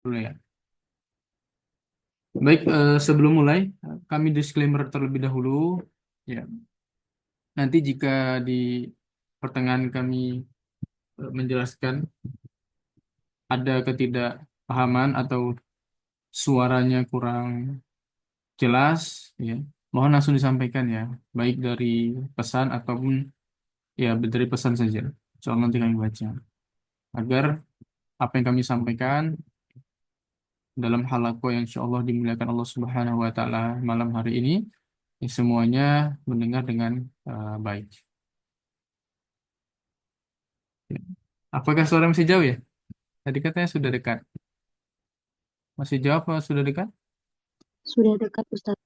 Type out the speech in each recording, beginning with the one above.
Dulu ya. Baik, sebelum mulai, kami disclaimer terlebih dahulu. Ya, nanti jika di pertengahan kami menjelaskan ada ketidakpahaman atau suaranya kurang jelas, ya, mohon langsung disampaikan ya, baik dari pesan ataupun ya dari pesan saja. Soal nanti kami baca agar apa yang kami sampaikan dalam halaqah yang insya Allah dimuliakan Allah Subhanahu Wa Taala malam hari ini, ya, semuanya mendengar dengan baik. Ya. Apakah suara masih jauh ya? Tadi katanya sudah dekat. Masih jauh apa sudah dekat? Sudah dekat Ustadz.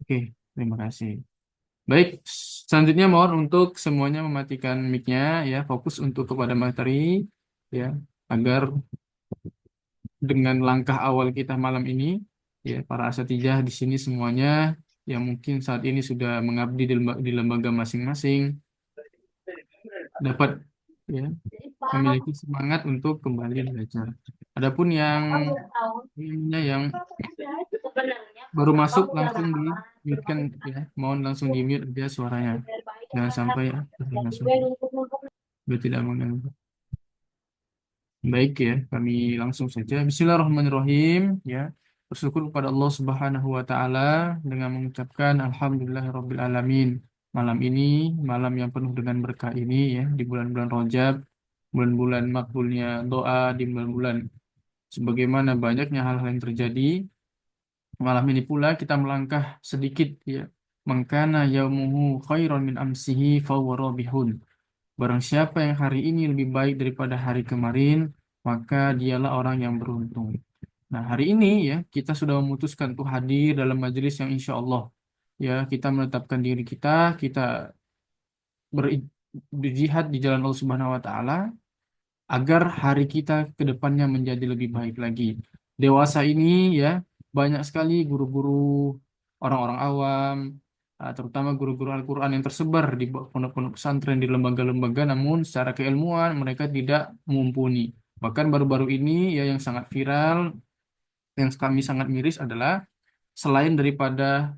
Oke, terima kasih. Baik, selanjutnya mohon untuk semuanya mematikan mic-nya ya, fokus untuk kepada materi ya, agar dengan langkah awal kita malam ini ya, para asatijah di sini semuanya yang mungkin saat ini sudah mengabdi di lembaga masing-masing dapat ya memiliki semangat untuk kembali belajar. Adapun yang baru masuk langsung di mute kan ya, mohon langsung di mute dia suaranya. Jangan sampai ya langsung sudah tidak mengganggu. Baik ya, kami langsung saja. Bismillahirrahmanirrahim ya. Bersyukur kepada Allah Subhanahu wa taala dengan mengucapkan alhamdulillahirabbil alamin. Malam ini, malam yang penuh dengan berkah ini ya, di bulan-bulan Rajab, bulan-bulan makbulnya doa, di bulan-bulan sebagaimana banyaknya hal-hal yang terjadi. Malam ini pula kita melangkah sedikit ya. Mangkana yaumuhu khairan min amsihi fahuwa rabihun. Barang siapa yang hari ini lebih baik daripada hari kemarin, maka dialah orang yang beruntung. Nah, hari ini ya kita sudah memutuskan untuk hadir dalam majelis yang insya Allah ya kita menetapkan diri kita ber- berjihad di jalan Allah Subhanahu Wa Taala agar hari kita ke depannya menjadi lebih baik lagi. Dewasa ini ya banyak sekali guru-guru orang-orang awam, terutama guru-guru Al-Quran yang tersebar di pondok-pondok pesantren di lembaga-lembaga, namun secara keilmuan mereka tidak mumpuni. Bahkan baru-baru ini ya yang sangat viral, yang kami sangat miris adalah selain daripada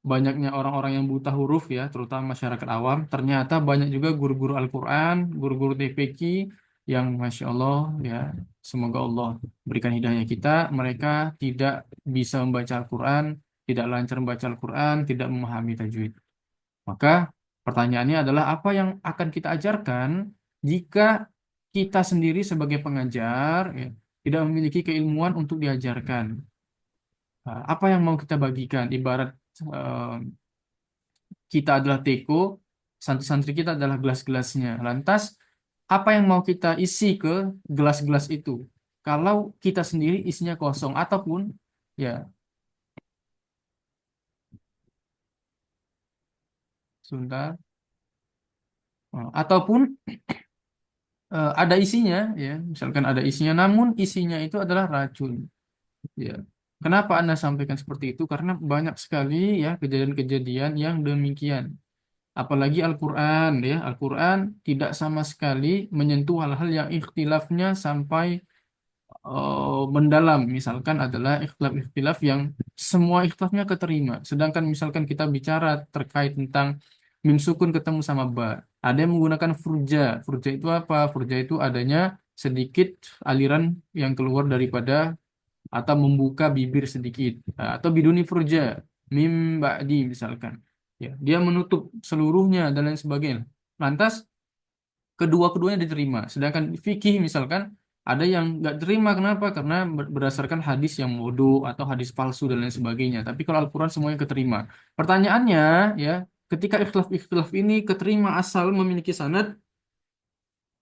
banyaknya orang-orang yang buta huruf ya, terutama masyarakat awam, ternyata banyak juga guru-guru Al-Quran, guru-guru TPQ yang Masya Allah ya, semoga Allah berikan hidayah kita, mereka tidak bisa membaca Al-Quran, tidak lancar membaca Al-Quran, tidak memahami tajwid. Maka pertanyaannya adalah apa yang akan kita ajarkan jika kita sendiri sebagai pengajar ya, tidak memiliki keilmuan untuk diajarkan. Apa yang mau kita bagikan? Ibarat eh, kita adalah teko, santri-santri kita adalah gelas-gelasnya. Lantas, apa yang mau kita isi ke gelas-gelas itu? Kalau kita sendiri isinya kosong, ataupun ya sebentar, ataupun ada isinya, ya, misalkan ada isinya, namun isinya itu adalah racun. Ya, kenapa Anda sampaikan seperti itu? Karena banyak sekali ya kejadian-kejadian yang demikian. Apalagi Al-Quran ya, Al-Quran tidak sama sekali menyentuh hal-hal yang ikhtilafnya sampai mendalam. Misalkan adalah ikhtilaf-ikhtilaf yang semua ikhtilafnya keterima. Sedangkan misalkan kita bicara terkait tentang mim sukun ketemu sama ba. Ada yang menggunakan furja. Furja itu apa? Furja itu adanya sedikit aliran yang keluar daripada atau membuka bibir sedikit. Atau biduni furja. Mim ba'di misalkan. Ya, dia menutup seluruhnya dan lain sebagainya. Lantas kedua-keduanya diterima. Sedangkan fikih misalkan ada yang nggak terima kenapa? Karena berdasarkan hadis yang bodoh atau hadis palsu dan lain sebagainya. Tapi kalau Al-Quran semuanya keterima. Pertanyaannya ya, ketika ikhtilaf-ikhtilaf ini keterima asal memiliki sanad,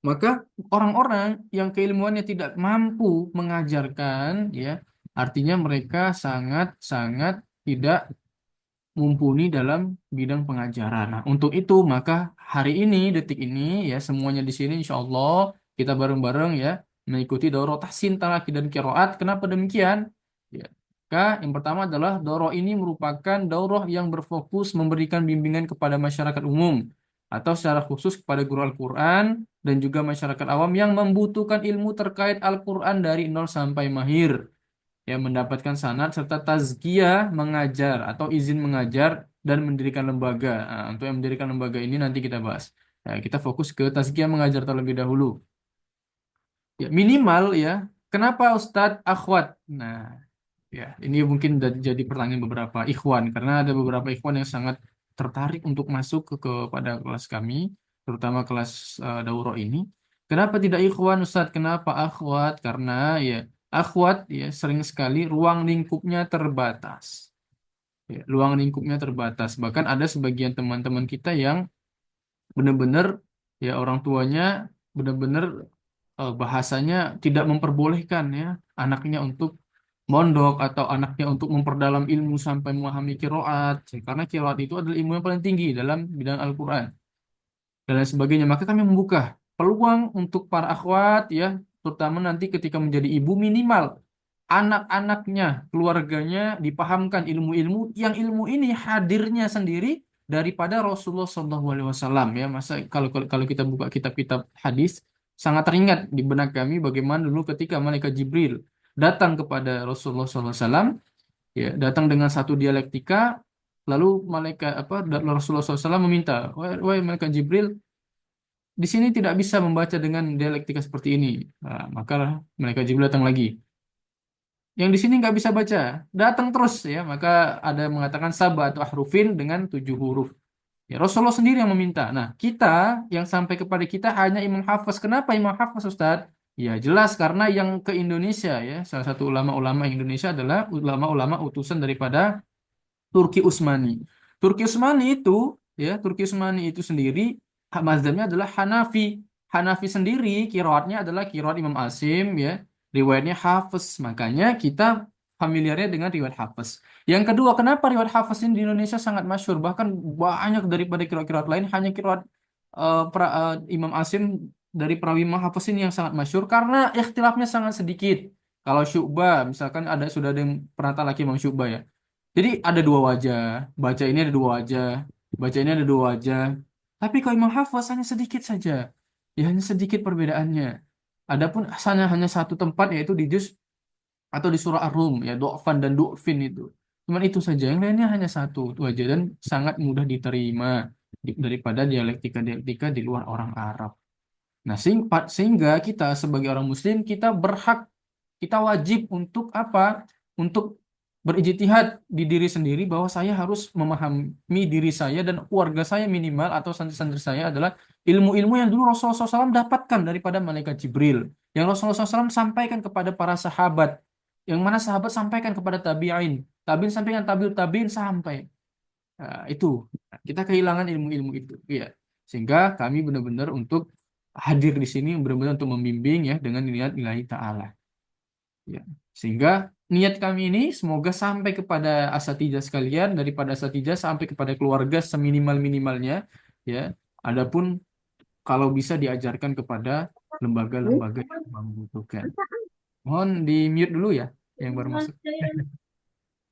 maka orang-orang yang keilmuannya tidak mampu mengajarkan ya, artinya mereka sangat-sangat tidak mumpuni dalam bidang pengajaran. Nah, untuk itu maka hari ini, detik ini ya semuanya di sini insya Allah kita bareng-bareng ya mengikuti daurah tahsin talaki dan kiroat. Kenapa demikian? Ya, maka yang pertama adalah daurah ini merupakan daurah yang berfokus memberikan bimbingan kepada masyarakat umum atau secara khusus kepada guru Al-Quran dan juga masyarakat awam yang membutuhkan ilmu terkait Al-Quran dari nol sampai mahir, yang mendapatkan sanad serta tazkiyah mengajar atau izin mengajar dan mendirikan lembaga. Nah, untuk yang mendirikan lembaga ini nanti kita bahas. Nah, kita fokus ke tazkiyah mengajar terlebih dahulu. Ya, minimal ya. Kenapa Ustadz akhwat? Nah, ya, ini mungkin jadi pertanyaan beberapa ikhwan karena ada beberapa ikhwan yang sangat tertarik untuk masuk kepada kelas kami, terutama kelas daurah ini. Kenapa tidak ikhwan Ustadz? Kenapa akhwat? Karena ya akhwat ya sering sekali ruang lingkupnya terbatas. Ya, ruang lingkupnya terbatas. Bahkan ada sebagian teman-teman kita yang benar-benar ya orang tuanya benar-benar bahasanya tidak memperbolehkan ya anaknya untuk mondok atau anaknya untuk memperdalam ilmu sampai memahami kiroat, karena kiroat itu adalah ilmu yang paling tinggi dalam bidang Al-Quran dan lain sebagainya. Maka kami membuka peluang untuk para akhwat ya, terutama nanti ketika menjadi ibu, minimal anak-anaknya, keluarganya dipahamkan ilmu-ilmu yang ilmu ini hadirnya sendiri daripada Rasulullah SAW ya. Masa kalau kita buka kitab-kitab hadis, sangat teringat di benak kami bagaimana dulu ketika malaikat Jibril datang kepada Rasulullah SAW, ya datang dengan satu dialektika, lalu malaikat apa Rasulullah SAW meminta, wahai malaikat Jibril, di sini tidak bisa membaca dengan dialektika seperti ini. Nah, maka malaikat Jibril datang lagi, yang di sini nggak bisa baca, datang terus ya. Maka ada yang mengatakan sabah atau ahrufin dengan 7 huruf. Ya, Rasulullah sendiri yang meminta. Nah, kita yang sampai kepada kita hanya Imam Hafiz. Kenapa Imam Hafiz, Ustadz? Ya, jelas karena yang ke Indonesia ya, salah satu ulama-ulama Indonesia adalah ulama-ulama utusan daripada Turki Utsmani. Turki Utsmani itu sendiri mazhabnya adalah Hanafi. Hanafi sendiri kiraatnya adalah kiraat Imam Asim ya, riwayatnya Hafiz. Makanya kita familiarnya dengan riwayat Hafiz. Yang kedua, kenapa riwayat Hafiz ini di Indonesia sangat masyhur? Bahkan banyak daripada kiraat-kiraat lain, hanya kiraat Imam Asim dari perawi Imam Hafiz ini yang sangat masyhur karena ikhtilafnya sangat sedikit. Kalau Syu'bah, misalkan sudah ada yang pernah lagi Imam Syu'bah ya. Jadi ada dua wajah, baca ini ada dua wajah, baca ini ada dua wajah. Tapi kalau Imam Hafaz hanya sedikit saja, ya hanya sedikit perbedaannya. Adapun hanya satu tempat, yaitu di juz atau di surah Ar-Rum ya, Du'fan dan Du'fin itu. Cuman itu saja, yang lainnya hanya satu wajah dan sangat mudah diterima daripada dialektika-dialektika di luar orang Arab. Nah, sehingga kita sebagai orang Muslim, kita berhak, kita wajib untuk apa? Untuk berijtihad di diri sendiri bahwa saya harus memahami diri saya dan keluarga saya minimal atau santri-santri saya adalah ilmu-ilmu yang dulu Rasulullah SAW dapatkan daripada malaikat Jibril, yang Rasulullah SAW sampaikan kepada para sahabat, yang mana sahabat sampaikan kepada tabiin sampaikan tabiin sampai. Nah, itu kita kehilangan ilmu-ilmu itu, ya. Sehingga kami benar-benar untuk hadir di sini benar-benar untuk membimbing ya dengan niat nilai ta'ala. Ya. Sehingga niat kami ini semoga sampai kepada asatidz sekalian, daripada asatidz sampai kepada keluarga seminimal-minimalnya ya. Adapun kalau bisa diajarkan kepada lembaga-lembaga yang membutuhkan. Mohon di mute dulu ya yang baru masuk.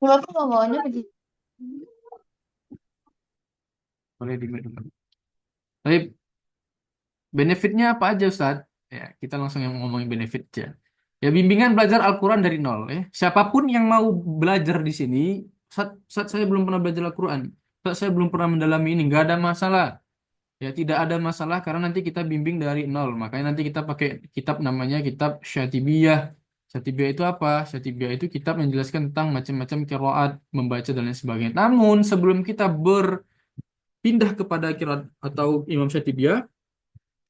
Aku nggak maunya begitu. Boleh di mute dulu. Baik, benefitnya apa aja Ustaz? Ya, kita langsung yang ngomongin benefit aja. Ya, bimbingan belajar Al-Quran dari nol. Ya. Siapapun yang mau belajar di sini, saat saya belum pernah belajar Al-Quran, saat saya belum pernah mendalami ini, nggak ada masalah. Ya, tidak ada masalah karena nanti kita bimbing dari nol. Makanya nanti kita pakai kitab namanya kitab Syatibiyah. Syatibiyah itu apa? Syatibiyah itu kitab yang menjelaskan tentang macam-macam qiraat, membaca dan lain sebagainya. Namun sebelum kita berpindah kepada qiraat atau Imam Syatibiyah,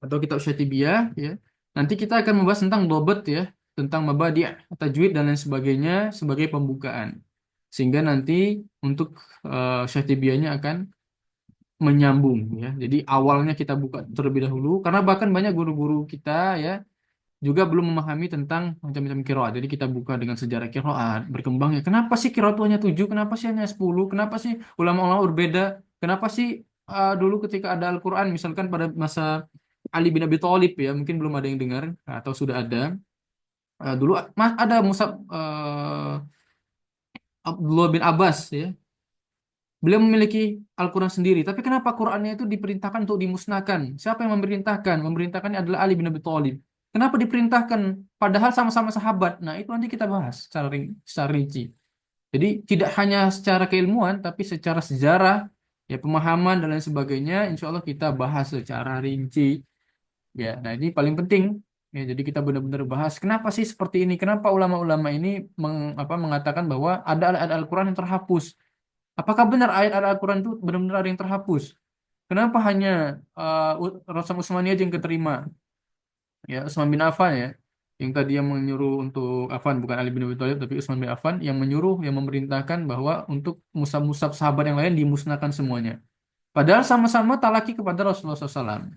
atau kitab Syatibiyah ya. Nanti kita akan membahas tentang dobet ya, tentang mabadi' tajwid dan lain sebagainya sebagai pembukaan. Sehingga nanti untuk Syatibiyahnya akan menyambung ya. Jadi awalnya kita buka terlebih dahulu karena bahkan banyak guru-guru kita ya juga belum memahami tentang macam-macam kiroat. Jadi kita buka dengan sejarah kiroat, berkembang ya. Kenapa sih kiroat itu hanya 7? Kenapa sih hanya 10? Kenapa sih ulama-ulama berbeda? Kenapa sih dulu ketika ada Al-Quran, misalkan pada masa Ali bin Abi Thalib ya, mungkin belum ada yang dengar atau sudah ada. Dulu ada Musab Abdullah bin Abbas ya. Beliau memiliki Al-Quran sendiri. Tapi kenapa Qurannya itu diperintahkan untuk dimusnahkan? Siapa yang memerintahkan? Memerintahkannya adalah Ali bin Abi Thalib. Kenapa diperintahkan? Padahal sama-sama sahabat. Nah, itu nanti kita bahas secara rinci. Jadi tidak hanya secara keilmuan, tapi secara sejarah, ya pemahaman dan lain sebagainya, insya Allah kita bahas secara rinci. Ya, nah ini paling penting. Ya, jadi kita benar-benar bahas kenapa sih seperti ini? Kenapa ulama-ulama ini mengatakan bahwa ada ayat Al-Quran yang terhapus? Apakah benar ayat Al-Quran itu benar-benar ada yang terhapus? Kenapa hanya Rasul Utsmani aja yang keterima? Ya, Utsman bin Affan ya, yang tadi yang menyuruh untuk Affan, bukan Ali bin Abi Thalib, tapi Utsman bin Affan yang menyuruh, yang memerintahkan bahwa untuk musab-musab sahabat yang lain dimusnahkan semuanya. Padahal sama-sama talaki kepada Rasulullah SAW.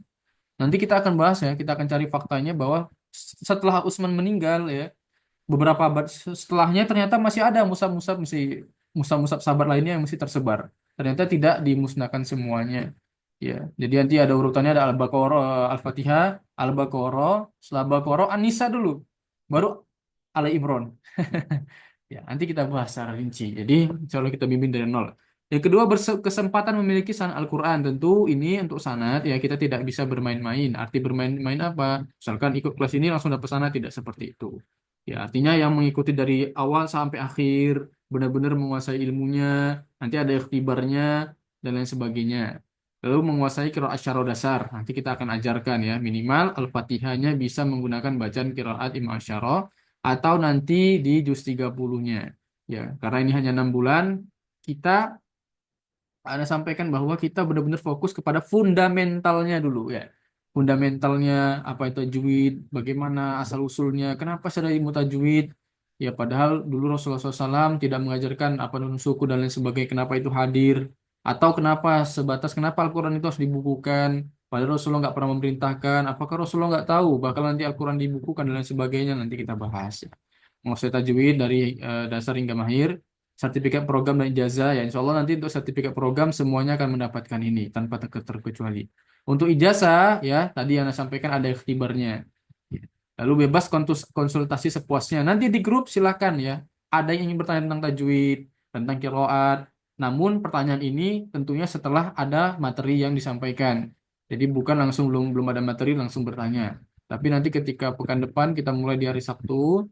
Nanti kita akan bahas ya, kita akan cari faktanya bahwa setelah Utsman meninggal ya, beberapa abad setelahnya ternyata masih ada musab-musab sahabat lainnya yang masih tersebar. Ternyata tidak dimusnahkan semuanya. Ya, jadi nanti ada urutannya, ada Al-Baqarah, Al-Fatihah, Al-Baqarah, setelah Al-Baqarah An-Nisa dulu. Baru Ali Imran. Ya, nanti kita bahas secara rinci. Jadi, insya Allah kita bimbing dari nol. Yang kedua, berkesempatan memiliki sanad Al-Quran. Tentu ini untuk sanad, ya kita tidak bisa bermain-main. Arti bermain-main apa? Misalkan ikut kelas ini langsung dapat sanad, tidak seperti itu. Ya, artinya yang mengikuti dari awal sampai akhir, benar-benar menguasai ilmunya, nanti ada ikhtibarnya, dan lain sebagainya. Lalu menguasai qiraat asyara dasar. Nanti kita akan ajarkan ya, minimal Al-Fatihahnya bisa menggunakan bacaan qiraat Imam Asyara atau nanti di juz 30-nya. Ya, karena ini hanya 6 bulan, kita Anda sampaikan bahwa kita benar-benar fokus kepada fundamentalnya dulu ya. Fundamentalnya apa itu tajwid, bagaimana asal usulnya, kenapa ada ilmu tajwid. Ya padahal dulu Rasulullah SAW tidak mengajarkan apa nun suku dan lain sebagainya, kenapa itu hadir. Atau kenapa sebatas kenapa Al-Quran itu harus dibukukan. Padahal Rasulullah nggak pernah memerintahkan. Apakah Rasulullah nggak tahu bakal nanti Al-Quran dibukukan dan lain sebagainya, nanti kita bahas ya. Menguasai tajwid dari dasar hingga mahir, sertifikat program dan ijazah ya insya Allah nanti untuk sertifikat program semuanya akan mendapatkan ini tanpa terkecuali. Untuk ijazah ya tadi yang saya sampaikan ada ikhtibarnya. Lalu bebas konsultasi sepuasnya. Nanti di grup silakan ya. Ada yang ingin bertanya tentang tajwid, tentang qiraat. Namun pertanyaan ini tentunya setelah ada materi yang disampaikan. Jadi bukan langsung belum ada materi langsung bertanya. Tapi nanti ketika pekan depan kita mulai di hari Sabtu,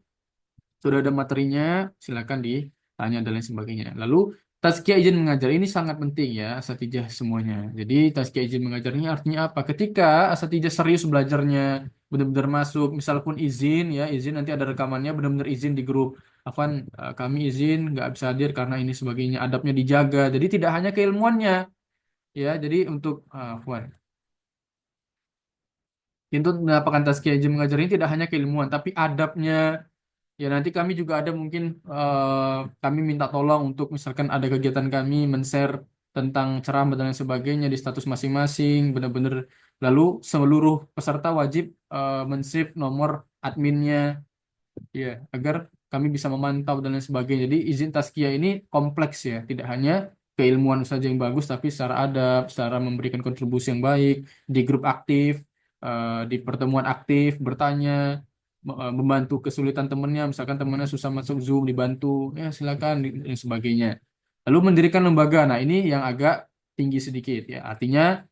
sudah ada materinya, silakan ditanya dan lain sebagainya. Lalu tazkiyah izin mengajar ini sangat penting ya, asatijah semuanya. Jadi tazkiyah izin mengajar ini artinya apa? Ketika asatijah serius belajarnya, benar-benar masuk, misal pun izin ya, izin nanti ada rekamannya, benar-benar izin di grup. Afan, kami izin nggak bisa hadir karena ini sebagainya, adabnya dijaga. Jadi tidak hanya keilmuannya ya, jadi untuk Afwan. Untuk mendapatkan tazkiyah izin mengajar ini tidak hanya keilmuan, tapi adabnya. Ya nanti kami juga ada mungkin kami minta tolong untuk misalkan ada kegiatan kami men-share tentang ceramah dan lain sebagainya di status masing-masing benar-benar lalu seluruh peserta wajib men-save nomor adminnya ya agar kami bisa memantau dan lain sebagainya. Jadi izin tazkiyah ini kompleks ya, tidak hanya keilmuan saja yang bagus tapi secara adab, secara memberikan kontribusi yang baik di grup aktif, di pertemuan aktif, bertanya, membantu kesulitan temennya, misalkan temennya susah masuk Zoom dibantu, ya silakan dan sebagainya. Lalu mendirikan lembaga. Nah, ini yang agak tinggi sedikit ya. Artinya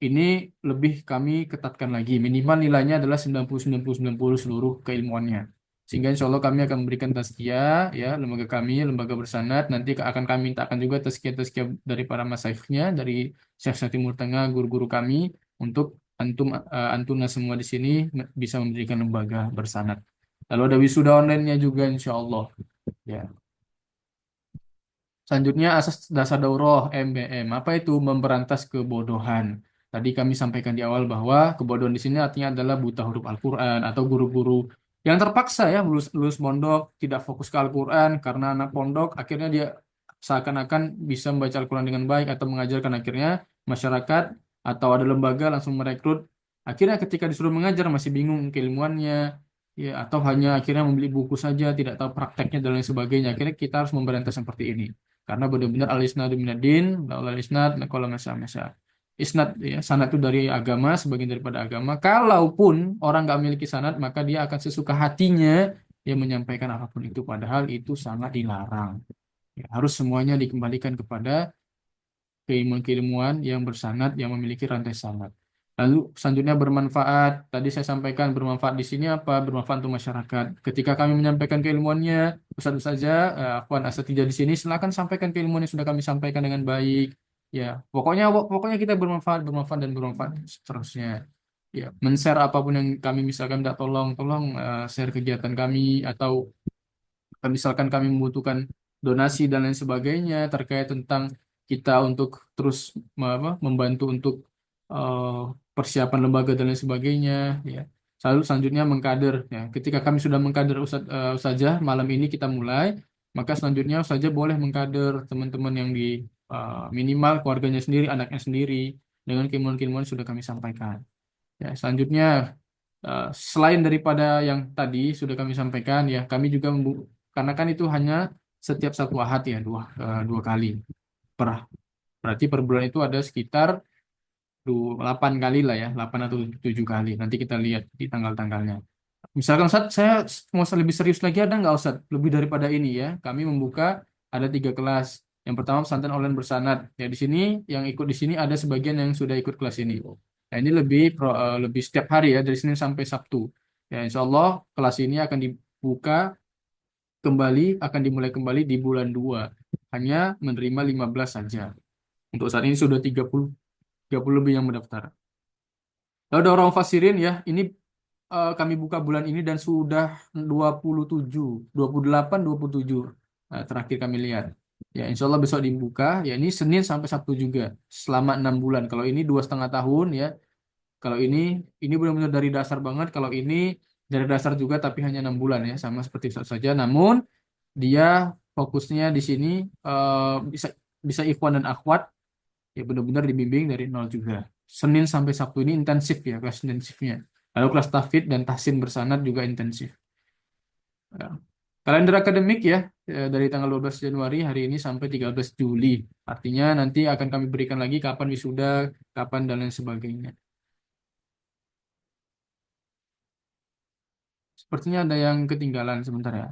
ini lebih kami ketatkan lagi. Minimal nilainya adalah 90 90 90 seluruh keilmuannya. Sehingga insya Allah kami akan memberikan tazkiyah ya, lembaga kami, lembaga bersanad. Nanti akan kami mintakan juga tazkiyah-tazkiyah dari para masyayikhnya, dari Syekh Timur Tengah, guru-guru kami, untuk antuna semua di sini bisa mendirikan lembaga bersanad. Lalu ada wisuda online-nya juga insya Allah. Ya. Selanjutnya asas dasar daurah MBM. Apa itu memberantas kebodohan? Tadi kami sampaikan di awal bahwa kebodohan di sini artinya adalah buta huruf Al-Quran atau guru-guru yang terpaksa ya lulus pondok tidak fokus ke Al-Quran karena anak pondok akhirnya dia seakan-akan bisa membaca Al-Quran dengan baik atau mengajarkan akhirnya masyarakat atau ada lembaga langsung merekrut. Akhirnya ketika disuruh mengajar masih bingung keilmuannya ya atau hanya akhirnya membeli buku saja tidak tahu prakteknya dan lain sebagainya. Akhirnya kita harus memberantas seperti ini. Karena benar-benar al-isnadu minad-din, laula al-isnad, naqala masa-masa. Isnad, ya, sanad itu dari agama, sebagian daripada agama. Kalaupun orang nggak memiliki sanad, maka dia akan sesuka hatinya yang menyampaikan apapun itu. Padahal itu sangat dilarang. Ya, harus semuanya dikembalikan kepada keilmuan-keilmuan yang bersanad, yang memiliki rantai sanad. Lalu selanjutnya bermanfaat. Tadi saya sampaikan bermanfaat di sini apa? Bermanfaat untuk masyarakat. Ketika kami menyampaikan keilmuannya, Ustaz saja, Akhwan Asatidz di sini, silakan sampaikan keilmuan yang sudah kami sampaikan dengan baik. Ya, pokoknya kita bermanfaat, bermanfaat dan bermanfaat seterusnya. Ya, men-share apapun yang kami misalkan tidak tolong share kegiatan kami atau misalkan kami membutuhkan donasi dan lain sebagainya terkait tentang kita untuk terus membantu untuk eh, persiapan lembaga dan lain sebagainya ya. Lalu selanjutnya mengkader ya. Ketika kami sudah mengkader Ustazah malam ini kita mulai, maka selanjutnya Ustazah boleh mengkader teman-teman yang di minimal keluarganya sendiri, anaknya sendiri dengan keinginan-keinginan yang sudah kami sampaikan. Ya, selanjutnya selain daripada yang tadi sudah kami sampaikan ya, kami juga karena kan itu hanya setiap satu ahad ya, dua kali per berarti per bulan itu ada sekitar 8 kali lah ya, 8 atau 7 kali. Nanti kita lihat di tanggal-tanggalnya. Misalkan Ustaz, saya mau lebih serius lagi ada nggak Ustaz? Lebih daripada ini ya, kami membuka ada 3 kelas. Yang pertama pesantren online bersanad. Ya di sini yang ikut di sini ada sebagian yang sudah ikut kelas ini. Nah, ini lebih setiap hari ya dari Senin sampai Sabtu. Ya insya Allah kelas ini akan dibuka kembali, akan dimulai kembali di bulan 2. Hanya menerima 15 saja. Untuk saat ini sudah 30 lebih yang mendaftar. Lalu ada orang fasirin ya, ini kami buka bulan ini dan sudah 27, 28, 27. Nah, terakhir kami lihat. Ya, insya Allah besok dibuka. Ya, ini Senin sampai Sabtu juga. Selama 6 bulan. Kalau ini 2,5 tahun ya. Kalau ini benar-benar dari dasar banget. Kalau ini dari dasar juga tapi hanya 6 bulan ya. Sama seperti Ustaz saja. Namun dia fokusnya di sini bisa bisa ikhwan dan akhwat ya benar-benar dibimbing dari nol juga. Senin sampai Sabtu ini intensif ya kelas intensifnya. Lalu kelas tahfidz dan tahsin bersanad juga intensif. Ya. Kalender akademik ya dari tanggal 12 Januari hari ini sampai 13 Juli. Artinya nanti akan kami berikan lagi kapan wisuda, kapan dan lain sebagainya. Sepertinya ada yang ketinggalan sebentar ya.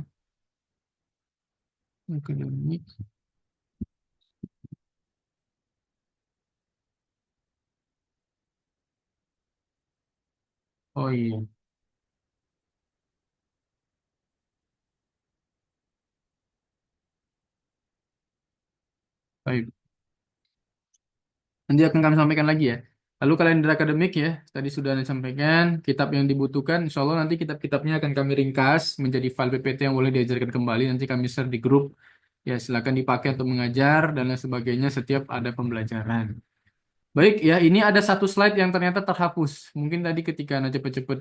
Akademik. Oh iya, baik. Nanti akan kami sampaikan lagi ya. Lalu kalender akademik ya, tadi sudah disampaikan, kitab yang dibutuhkan, insya Allah nanti kitab-kitabnya akan kami ringkas menjadi file PPT yang boleh diajarkan kembali, nanti kami share di grup, ya silakan dipakai untuk mengajar dan lain sebagainya setiap ada pembelajaran. Baik ya, ini ada satu slide yang ternyata terhapus. Mungkin tadi ketika Anda cepet-cepet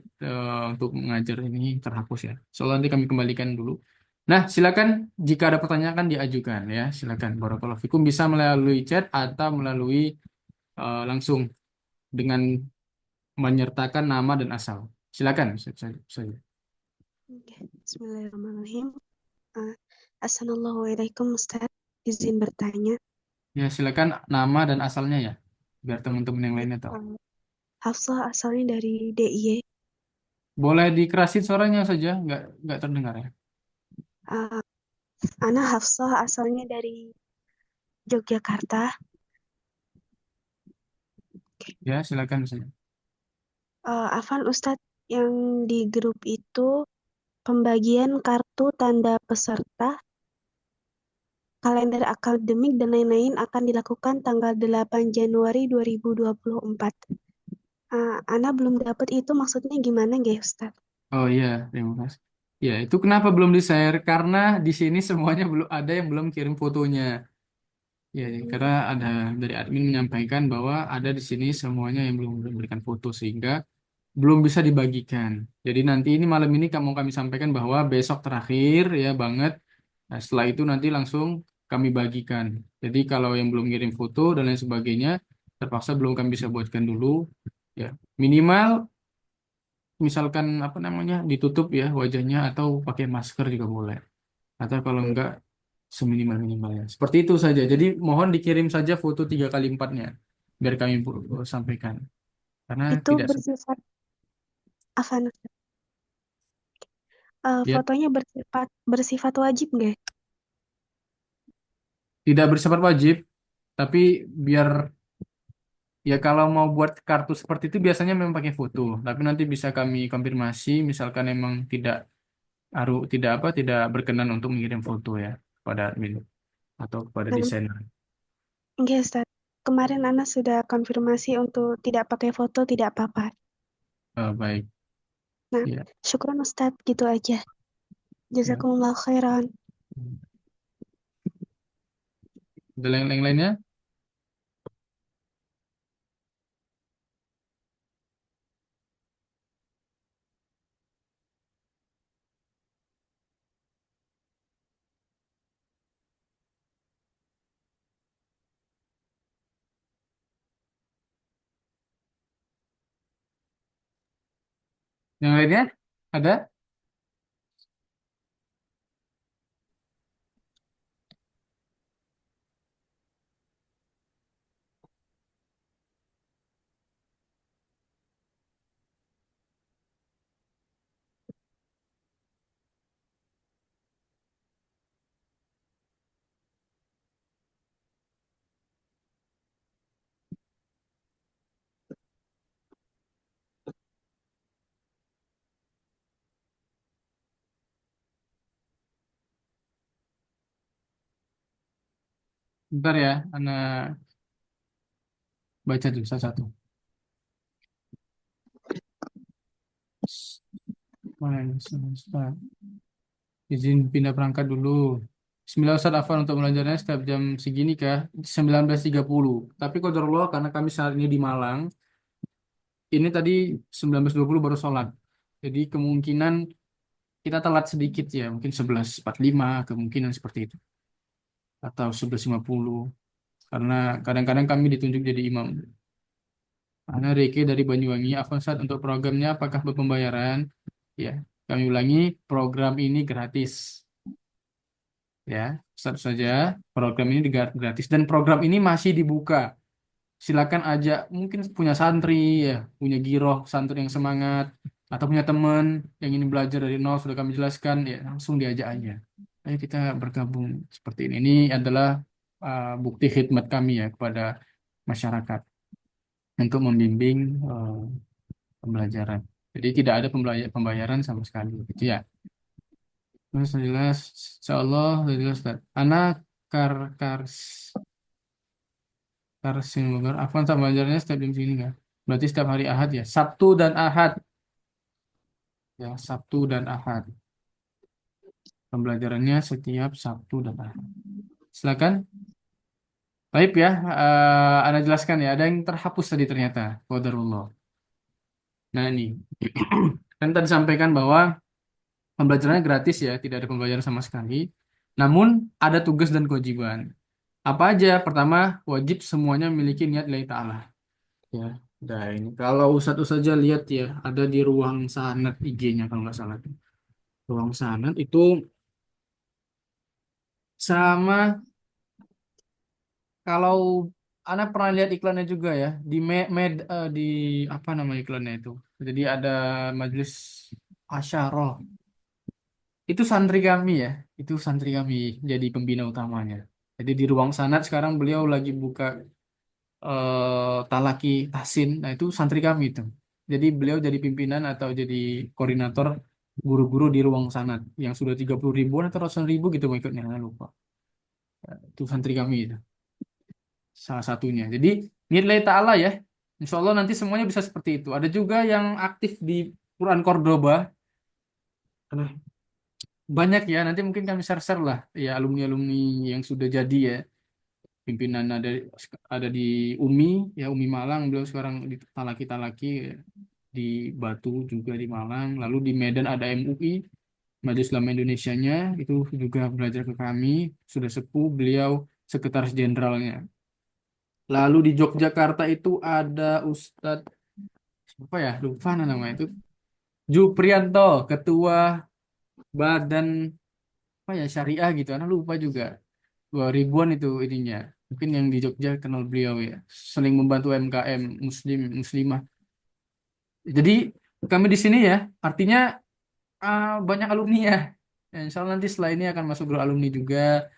untuk mengajar ini terhapus ya. Soalnya nanti kami kembalikan dulu. Nah, silakan jika ada pertanyaan kan diajukan ya. Silakan. Barakallahu fikum bisa melalui chat atau melalui langsung dengan menyertakan nama dan asal. Silakan. Saya. Oke, Bismillahirrahmanirrahim. Uh, Assalamualaikum Ustaz. Izin bertanya. Ya, silakan nama dan asalnya ya. Biar teman-teman yang lainnya tahu. Hafsah asalnya dari DIY. Boleh dikerasin suaranya saja, nggak terdengar ya. Uh, Ana Hafsah asalnya dari Yogyakarta. Ya, silakan saja. Afan Ustadz, yang di grup itu pembagian kartu tanda peserta, kalender akademik dan lain-lain akan dilakukan tanggal 8 Januari 2024. Ana belum dapat itu maksudnya gimana nggih Ustadz? Oh iya, terima kasih. Ya, itu kenapa belum di-share? Karena di sini semuanya belum ada yang belum kirim fotonya. Ya, ya, karena ada dari admin menyampaikan bahwa ada di sini semuanya yang belum memberikan foto sehingga belum bisa dibagikan. Jadi nanti ini malam ini kami sampaikan bahwa besok terakhir ya banget. Nah, setelah itu nanti langsung kami bagikan. Jadi kalau yang belum kirim foto dan lain sebagainya terpaksa belum kami bisa buatkan dulu. Ya, minimal misalkan apa namanya ditutup ya wajahnya atau pakai masker juga boleh atau kalau enggak seminimal minimalnya seperti itu saja jadi mohon dikirim saja foto 3 kali 4-nya biar kami sampaikan karena Itu tidak bersifat Afan, ya fotonya bersifat wajib nggak? tidak bersifat wajib Tapi biar ya kalau mau buat kartu seperti itu biasanya memang pakai foto. Tapi nanti bisa kami konfirmasi misalkan emang tidak apa tidak berkenan untuk mengirim foto ya kepada admin atau kepada Nah, desainer. oke, Ustaz. Kemarin Ana sudah konfirmasi untuk tidak pakai foto, tidak apa-apa. Baik. Nah, Ya. syukran Ustaz, gitu aja. Ya. Jazakumullah khairan. Ada yang lainnya? Yang lainnya? Ada? Bentar ya, Anak baca dulu satu-satu. Mana ini? Ustaz. Izin pindah perangkat dulu. Bismillah Ustaz Afwan untuk belajarnya setiap jam segini kah? 19.30. Tapi qadarullah karena kami saat ini di Malang, ini tadi 19.20 baru sholat. Jadi kemungkinan kita telat sedikit ya, mungkin 11.45 kemungkinan seperti itu. Atau 11.50. Karena kadang-kadang kami ditunjuk jadi imam. Ana Reke dari Banyuwangi, Afwan Ustaz untuk programnya apakah berpembayaran? Ya, kami ulangi, program ini gratis. Ya, satu saja program ini gratis dan program ini masih dibuka. Silakan ajak mungkin punya santri ya, punya giroh santri yang semangat atau punya teman yang ingin belajar dari nol sudah kami jelaskan ya langsung diajak aja. Ayo kita bergabung seperti ini. Ini adalah bukti khidmat kami ya kepada masyarakat untuk membimbing pembelajaran. Jadi tidak ada pembayaran sama sekali gitu ya. Terus jelas, insya Allah sudah jelas Ustaz. Anak kar kar Karsin Bogor. Afwan sama belajarnya setiap jam segini nggak? Berarti setiap hari Ahad ya. Sabtu dan Ahad. Ya, Sabtu dan Ahad. Pembelajarannya setiap Sabtu dan Ahad. Silakan. Baik ya, Anda jelaskan ya. Ada yang terhapus tadi ternyata. Qadarullah. Nah ini. Kan tadi sampaikan bahwa pembelajarannya gratis ya. Tidak ada pembelajaran sama sekali. Namun ada tugas dan kewajiban. Apa aja? Pertama, wajib semuanya memiliki niat lillahi ta'ala. Ya, nah ini kalau Ustadz saja lihat ya, ada di ruang sanad IG-nya kalau nggak salah. Ruang sanad itu sama kalau Anda pernah lihat iklannya juga ya di di apa nama iklannya itu. Jadi ada majelis Asyarah. Itu santri kami ya, itu santri kami jadi pembina utamanya. Jadi di ruang sanad sekarang beliau lagi buka Talaki Tahsin. Nah, itu santri kami itu. Jadi beliau jadi pimpinan atau jadi koordinator guru-guru di ruang sanat yang sudah 30 ribuan atau ratusan ribu gitu ikutnya, saya lupa. Itu santri kami itu, salah satunya. Jadi nilai ta'ala ya. Insya Allah nanti semuanya bisa seperti itu. Ada juga yang aktif di Quran Cordoba. Aduh, banyak ya, nanti mungkin kami share-share lah ya alumni-alumni yang sudah jadi ya. Pimpinan ada di UMI ya UMI Malang beliau sekarang di Talaki di Batu juga di Malang lalu di Medan ada MUI Majelis Ulama Indonesianya itu juga belajar ke kami sudah sepuh beliau sekretaris jenderalnya lalu di Yogyakarta itu ada Ustadz apa ya lupa namanya itu Juprianto ketua Badan apa ya syariah gitu anak lupa juga 2000-an itu ininya. Mungkin yang di Jogja kenal beliau ya. Sering membantu UMKM muslimah. Jadi kami di sini ya, artinya banyak alumni ya. Ya, insya Allah nanti setelah ini akan masuk grup alumni juga.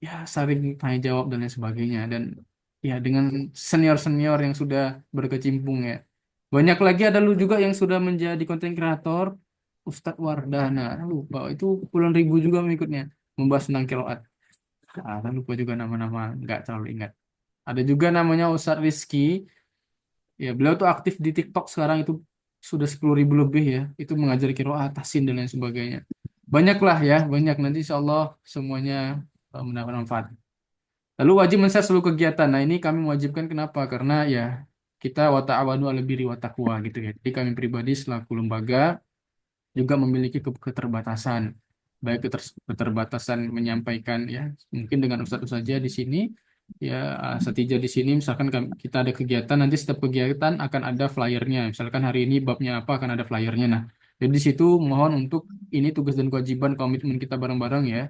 Ya saling tanya jawab dan lain sebagainya. Dan ya dengan senior-senior yang sudah berkecimpung ya. Banyak lagi ada lu juga yang sudah menjadi konten kreator, Ustadz Wardana, lupa itu puluhan ribu juga mengikutnya membahas tentang kiroat. Dan lupa juga nama-nama, nggak terlalu ingat. Ada juga namanya Ustadz Rizky, ya beliau tuh aktif di TikTok sekarang itu sudah 10.000 lebih ya, itu mengajar kiroat, tahsin dan lain sebagainya. Banyak lah ya, banyak nanti insya Allah semuanya mendapat manfaat. Lalu wajib men-share seluruh kegiatan. Nah, ini kami mewajibkan kenapa? Karena ya kita wa ta'awanu 'alal birri wat taqwa gitu ya. Jadi kami pribadi selaku lembaga juga memiliki keterbatasan. Baik keterbatasan menyampaikan ya, mungkin dengan ustadz saja di sini ya setija di sini misalkan kita ada kegiatan nanti setiap kegiatan akan ada flyernya. Misalkan hari ini babnya apa akan ada flyernya. Nah, jadi di situ mohon untuk ini tugas dan kewajiban komitmen kita bareng-bareng ya.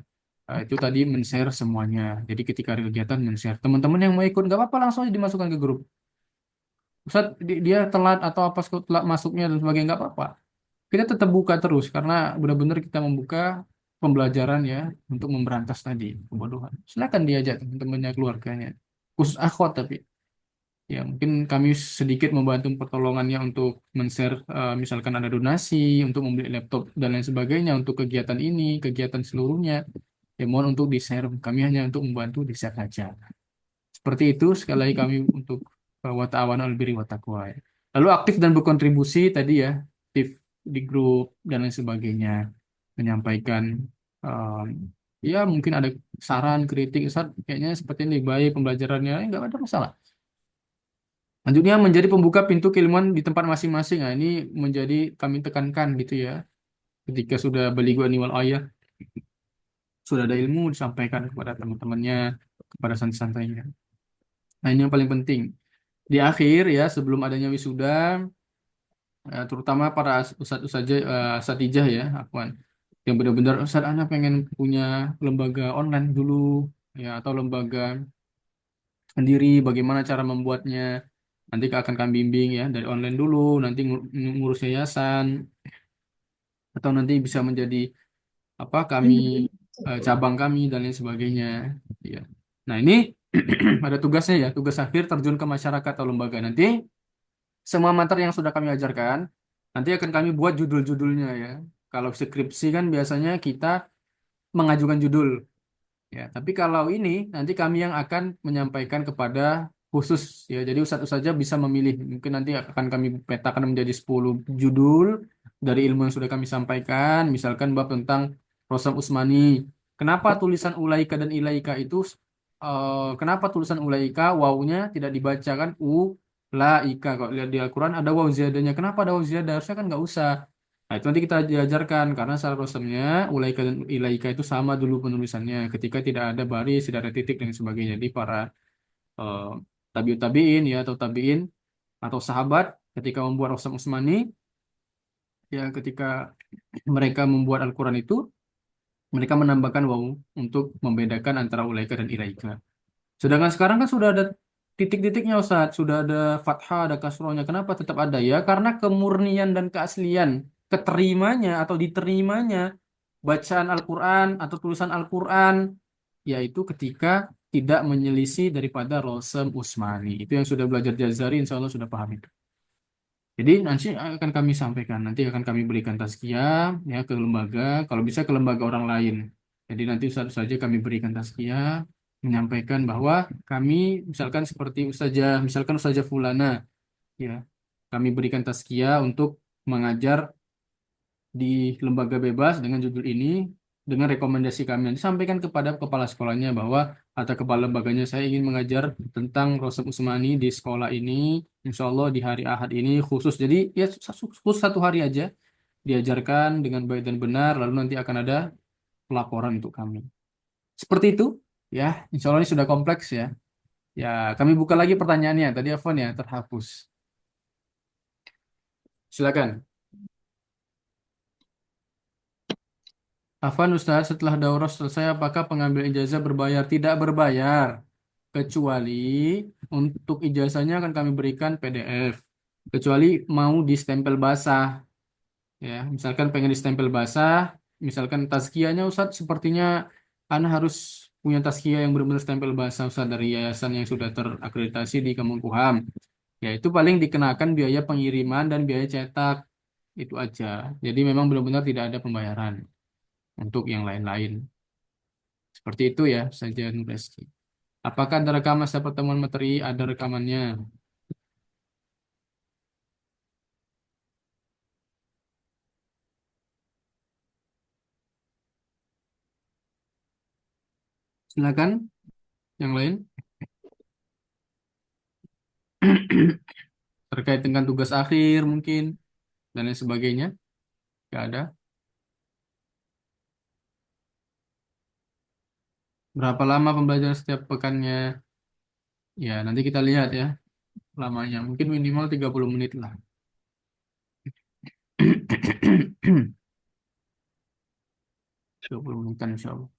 Itu tadi men-share semuanya. Jadi ketika ada kegiatan men-share. Teman-teman yang mau ikut nggak apa-apa langsung aja dimasukkan ke grup. Ustaz, dia telat atau apa telat masuknya dan sebagainya nggak apa-apa. Kita tetap buka terus karena benar-benar kita membuka pembelajaran ya untuk memberantas tadi kebodohan. Silakan diajak teman-temannya, keluarganya. Khusus akhwat tapi ya mungkin kami sedikit membantu pertolongannya untuk men-share misalkan ada donasi untuk membeli laptop dan lain sebagainya untuk kegiatan ini, kegiatan seluruhnya. Ya mohon untuk di-share. Kami hanya untuk membantu di-share saja. Seperti itu sekali lagi kami untuk wa ta'awanu 'alal birri wat taqwa ya. Lalu aktif dan berkontribusi tadi ya, aktif di grup dan lain sebagainya, menyampaikan um, ya mungkin ada saran, kritik, Ustaz, kayaknya seperti ini baik pembelajarannya, nggak ada masalah. Selanjutnya menjadi pembuka pintu keilmuan di tempat masing-masing. Nah, ini menjadi kami tekankan gitu ya. Ketika sudah balighu wal ayah, sudah ada ilmu disampaikan kepada teman-temannya, kepada santri-santrinya. Nah, ini yang paling penting. Di akhir ya sebelum adanya wisuda terutama para ustadz satijah ya Afwan yang benar-benar Ustadz anak pengen punya lembaga online dulu ya atau lembaga sendiri bagaimana cara membuatnya nanti akan kami bimbing ya dari online dulu nanti ngurus yayasan atau nanti bisa menjadi apa kami cabang kami dan lain sebagainya ya. Nah ini ada tugasnya ya tugas akhir terjun ke masyarakat atau lembaga nanti semua materi yang sudah kami ajarkan, nanti akan kami buat judul-judulnya ya. Kalau skripsi kan biasanya kita mengajukan judul, ya. Tapi kalau ini nanti kami yang akan menyampaikan kepada khusus ya. Jadi ustadz saja bisa memilih. Mungkin nanti akan kami petakan menjadi 10 judul dari ilmu yang sudah kami sampaikan. Misalkan bab tentang Rosam Usmani. Kenapa tulisan ulaika dan ilaika itu kenapa tulisan ulaika wawunya tidak dibacakan laika kalau lihat di Al-Quran ada waw ziyadahnya. Kenapa ada waw ziyadah? Harusnya kan nggak usah. Nah, itu nanti kita diajarkan karena secara rosamnya ulaika dan ilaika itu sama dulu penulisannya ketika tidak ada baris, tidak ada titik dan sebagainya. Jadi para eh, tabiut tabiin ya atau tabiin atau sahabat ketika membuat Rosam Usmani ya ketika mereka membuat Al-Quran itu mereka menambahkan waw untuk membedakan antara ulaika dan ilaika. Sedangkan sekarang kan sudah ada titik-titiknya Ustaz, sudah ada fathah, ada kasrohnya. Kenapa tetap ada ya? Karena kemurnian dan keaslian, keterimanya atau diterimanya bacaan Al-Quran atau tulisan Al-Quran, yaitu ketika tidak menyelisih daripada Rosem Usmani. Itu yang sudah belajar Jazari, insya Allah sudah paham itu. Jadi nanti akan kami sampaikan, nanti akan kami berikan tazkiyah ya ke lembaga, kalau bisa ke lembaga orang lain. Jadi nanti satu saja kami berikan tazkiyah, menyampaikan bahwa kami misalkan seperti misalkan Ustazah Fulana, ya kami berikan tazkiyah untuk mengajar di lembaga bebas dengan judul ini, dengan rekomendasi kami nanti sampaikan kepada kepala sekolahnya bahwa atau kepala lembaganya saya ingin mengajar tentang Rosem Usmani di sekolah ini, insya Allah di hari Ahad ini khusus. Jadi ya khusus satu hari aja diajarkan dengan baik dan benar, lalu nanti akan ada pelaporan untuk kami. Seperti itu, ya. Insya Allah ini sudah kompleks ya. Ya, kami buka lagi pertanyaannya. Tadi Afwan ya terhapus. Silakan. Afwan Ustaz, setelah daurah selesai, apakah pengambil ijazah berbayar? Tidak berbayar, kecuali untuk ijazahnya akan kami berikan PDF. Kecuali mau distempel basah, ya. Misalkan pengen distempel basah, misalkan tazkiyahnya Ustaz, sepertinya Anda harus punya tazkiyah yang benar-benar stempel bahasa Ustaz dari yayasan yang sudah terakreditasi di Kemenkumham. Ya itu paling dikenakan biaya pengiriman dan biaya cetak itu aja. Jadi memang benar-benar tidak ada pembayaran untuk yang lain-lain. Seperti itu ya saja Nureski. Apakah ada rekaman setiap pertemuan materi? Ada rekamannya. Silakan yang lain. Terkait dengan tugas akhir mungkin dan lain sebagainya. Nggak ada. Berapa lama pembelajaran setiap pekannya? Ya, nanti kita lihat ya lamanya. Mungkin minimal 30 menit lah. 20 menitan insya Allah.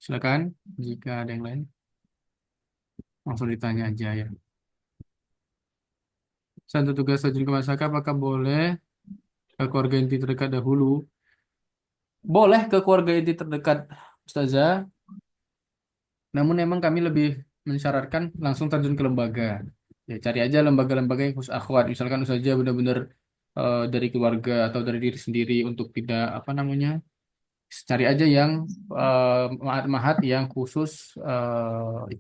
Silakan jika ada yang lain. Langsung ditanya aja ya. Satu tugas terjun ke masyarakat, apakah boleh ke keluarga inti terdekat dahulu? Boleh ke keluarga inti terdekat, Ustazah. Namun memang kami lebih mensyaratkan langsung terjun ke lembaga. Ya, cari aja lembaga-lembaga yang khusus akhwat. Misalkan Ustazah benar-benar dari keluarga atau dari diri sendiri untuk tidak apa namanya, cari aja yang mahat-mahat yang khusus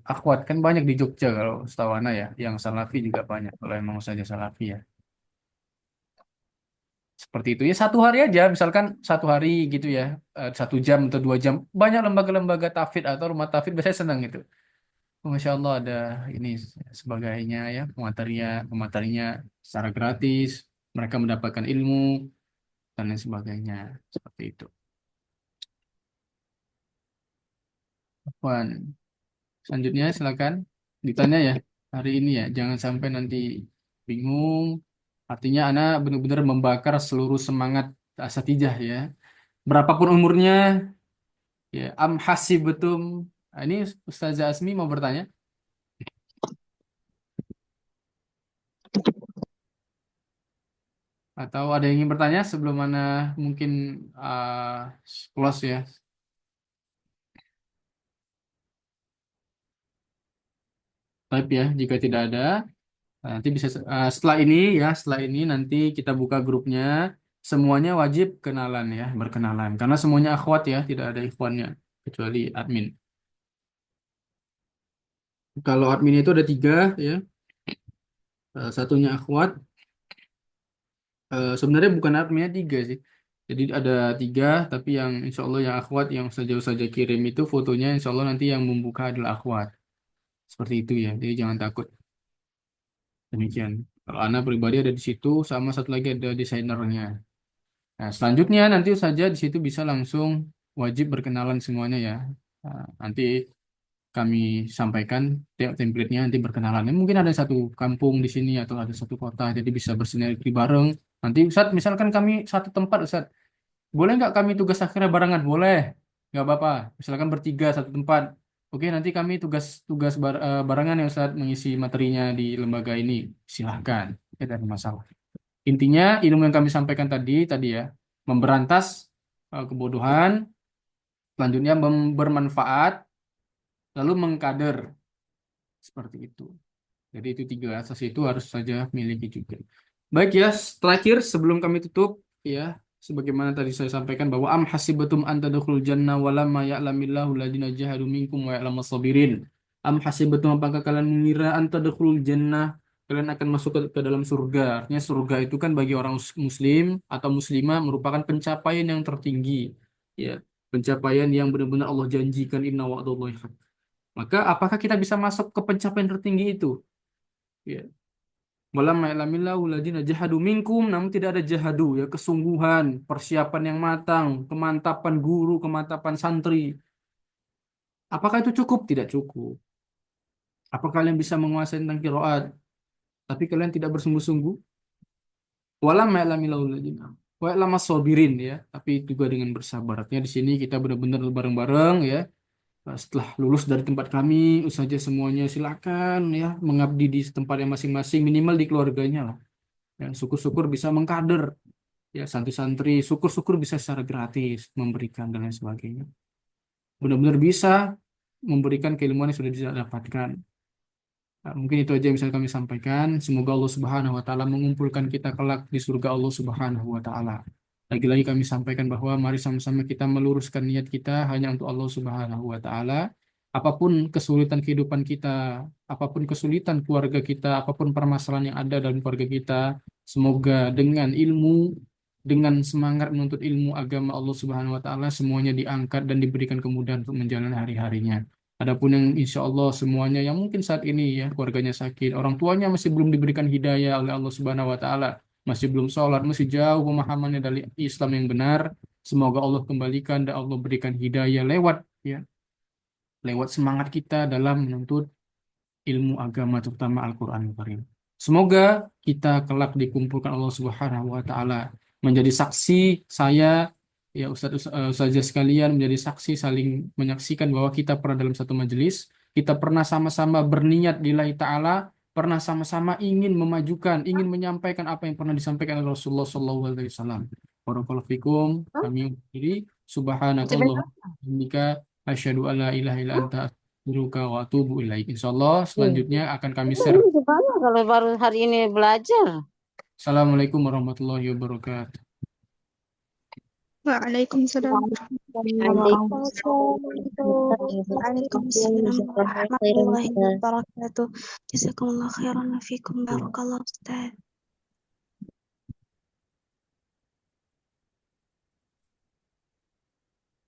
akhwat kan banyak di Jogja kalau setahu Ana ya, yang salafi juga banyak kalau emang saja salafi ya. Seperti itu ya satu hari aja, misalkan satu hari gitu ya, 1 jam atau 2 jam. Banyak lembaga-lembaga tafid atau rumah tafid biasanya senang gitu. Oh, Masya Allah ada ini sebagainya ya pematerinya secara gratis, mereka mendapatkan ilmu dan lain sebagainya seperti itu. Wan, selanjutnya silakan ditanya ya hari ini ya, jangan sampai nanti bingung. Artinya anak benar-benar membakar seluruh semangat asatijah ya. Berapapun umurnya, ya, am hasibatum. Nah, ini Ustazah Asmi mau bertanya atau ada yang ingin bertanya sebelum mana mungkin close ya. Type ya jika tidak ada. Nah, nanti bisa setelah ini ya, setelah ini nanti kita buka grupnya. Semuanya wajib kenalan ya, berkenalan. Karena semuanya akhwat ya, tidak ada ikhwannya kecuali admin. Kalau admin itu ada 3 ya, satunya akhwat. Sebenarnya bukan adminnya 3 sih. Jadi ada 3, tapi yang insya Allah yang akhwat yang saja kirim itu fotonya insya Allah nanti yang membuka adalah akhwat. Seperti itu ya. Jadi jangan takut. Demikian. Kalau Ana pribadi ada di situ, sama satu lagi ada desainernya. Nah, selanjutnya nanti saja di situ bisa langsung wajib berkenalan semuanya ya. Nah, nanti kami sampaikan template-nya nanti berkenalan. Mungkin ada satu kampung di sini atau ada satu kota, jadi bisa bersinergi bareng. Nanti Ustaz, misalkan kami satu tempat Ustaz, boleh nggak kami tugas akhirnya barengan? Boleh, nggak apa-apa. Misalkan bertiga satu tempat. Oke, nanti kami tugas tugas barengan ya Ustaz mengisi materinya di lembaga ini. Silahkan, tidak ada masalah. Intinya ilmu yang kami sampaikan tadi ya, memberantas kebodohan, selanjutnya bermanfaat, lalu mengkader seperti itu. Jadi itu 3 asas itu harus saja miliki juga. Baik ya, terakhir sebelum kami tutup ya, sebagaimana tadi saya sampaikan bahwa am hasibatum an tadkhulul jannah wa lamma ya'lamillahu alladziina jahadu minkum wa ya'lamas sabirin. Am hasibatum apakah kalian mengira an tadkhulul jannah kalian akan masuk ke dalam surga. Artinya surga itu kan bagi orang muslim atau muslimah merupakan pencapaian yang tertinggi. Ya, pencapaian yang benar-benar Allah janjikan inna wa'dallahi haq. Maka apakah kita bisa masuk ke pencapaian tertinggi itu? Ya. Walam ya'lamillahu alladziina jahadu minkum, namun tidak ada jahadu ya, kesungguhan, persiapan yang matang, kemantapan guru, kemantapan santri. Apakah itu cukup? Tidak cukup. Apa kalian bisa menguasai tentang qiraat tapi kalian tidak bersungguh-sungguh? Walam ya'lamillahu alladziina wa ya'lamas sabirin ya, tapi juga dengan bersabar. Artinya di sini kita benar-benar bareng-bareng ya. Setelah lulus dari tempat kami, saja semuanya silakan ya mengabdi di tempat yang masing-masing, minimal di keluarganya lah. Ya, syukur-syukur bisa mengkader ya santri-santri, syukur-syukur bisa secara gratis memberikan dan lain sebagainya. benar-benar bisa memberikan keilmuan yang sudah didapatkan. Nah, mungkin itu aja yang bisa kami sampaikan. Semoga Allah Subhanahu wa taala mengumpulkan kita kelak di surga Allah Subhanahu wa taala. Lagi-lagi kami sampaikan bahwa mari sama-sama kita meluruskan niat kita hanya untuk Allah Subhanahu wa taala. Apapun kesulitan kehidupan kita, apapun kesulitan keluarga kita, apapun permasalahan yang ada dalam keluarga kita, semoga dengan ilmu, dengan semangat menuntut ilmu agama Allah Subhanahu wa taala semuanya diangkat dan diberikan kemudahan untuk menjalani hari-harinya. Adapun yang insya Allah semuanya yang mungkin saat ini ya keluarganya sakit, orang tuanya masih belum diberikan hidayah oleh Allah Subhanahu wa taala, masih belum sholat, masih jauh pemahamannya dari Islam yang benar. Semoga Allah kembalikan dan Allah berikan hidayah lewat ya, lewat semangat kita dalam menuntut ilmu agama terutama Al-Qur'an Karim. Semoga kita kelak dikumpulkan Allah Subhanahu wa taala menjadi saksi saya ya Ustazah sekalian menjadi saksi saling menyaksikan bahwa kita pernah dalam satu majelis, kita pernah sama-sama berniat lillahi taala, pernah sama-sama ingin memajukan, ingin menyampaikan apa yang pernah disampaikan oleh Rasulullah sallallahu alaihi wasallam. Barakallahu fikum. Kami diri subhanakallah asyhadu alla ilaha illa anta astaghfiruka wa atubu ilaik. Insyaallah Iya. selanjutnya akan kami Ini share. gimana kalau baru hari ini belajar? Assalamualaikum warahmatullahi wabarakatuh. Waalaikumsalam Waalaikumsalam warahmatullahi wabarakatuh. Jazakumullah khairan wa fikum. Barakallah Ustaz.